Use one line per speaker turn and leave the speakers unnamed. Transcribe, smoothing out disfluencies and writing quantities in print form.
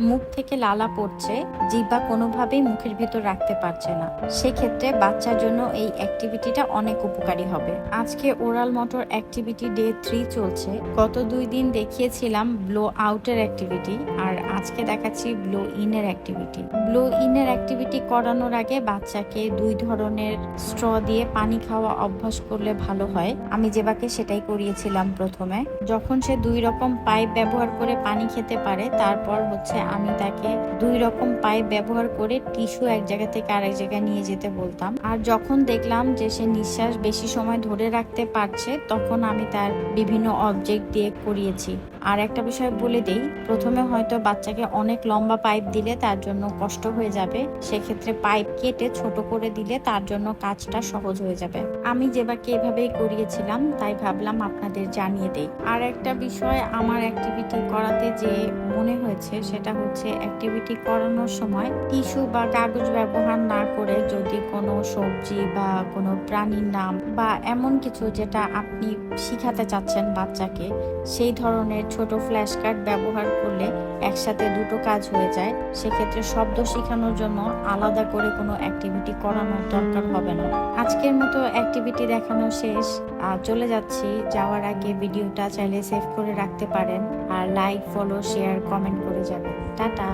মুখ থেকে লালা পড়ছে, জিহ্বা কোনোভাবেই মুখের ভিতর রাখতে পারছে না, সেক্ষেত্রে বাচ্চার জন্য এই অ্যাক্টিভিটিটা অনেক উপকারী হবে। আজকে ওরাল মোটর অ্যাক্টিভিটি ডে 3 চলছে। গত 2 দিন দেখিয়েছিলাম ব্লো আউটের অ্যাক্টিভিটি, আর আজকে দেখাচ্ছি ব্লো ইনের অ্যাক্টিভিটি। ব্লো ইনের অ্যাক্টিভিটি করানোর আগে বাচ্চাকে 2 ধরনের স্ট্র দিয়ে পানি খাওয়া অভ্যাস করলে ভালো হয়। আমি যেভাবে সেটাই করিয়েছিলাম প্রথমে। যখন সে 2 রকম পাইপ ব্যবহার করে পানি খেতে পারে, তারপর আমি তাকে 2 রকম পাইপ ব্যবহার করে টিস্যু এক জায়গা থেকে আরেক জায়গায় নিয়ে যেতে বলতাম। আর যখন দেখলাম যে সে নিঃশ্বাস বেশি সময় ধরে রাখতে পারছে, তখন আমি তার বিভিন্ন অবজেক্ট দিয়ে করিয়েছি। আর একটা বিষয় বলে দেই, প্রথমে হয়তো বাচ্চাকে অনেক লম্বা পাইপ দিলে তার জন্য কষ্ট হয়ে যাবে, সেক্ষেত্রে পাইপ কেটে ছোট করে দিলে তার জন্য কাজটা সহজ হয়ে যাবে। আমি যেভাবে এভাবেই করিয়েছিলাম, তাই ভাবলাম আপনাদের জানিয়ে দেই। আর একটা বিষয় আমার অ্যাক্টিভিটি করাতে যে মনে হয়েছে, সেটা হচ্ছে অ্যাক্টিভিটি করানোর সময় টিস্যু বা কাগজ ব্যবহার না করে যদি কোনো সবজি বা কোনো প্রাণীর নাম বা এমন কিছু যেটা আপনি শিখাতে চাচ্ছেন বাচ্চাকে, সেই ধরনের ছোট ফ্ল্যাশ কার্ড ব্যবহার করলে একসাথে দুটো কাজ হয়ে যায়। সেক্ষেত্রে শব্দ শেখানোর জন্য আলাদা করে কোনো অ্যাক্টিভিটি করানোর দরকার হবে না। আজকের মতো অ্যাক্টিভিটি দেখানো শেষ। চলে যাচ্ছি। যাওয়ার আগে ভিডিওটা চাইলে সেভ করে রাখতে পারেন, আর লাইক, ফলো, শেয়ার, কমেন্ট করে যাবেন। টাটা।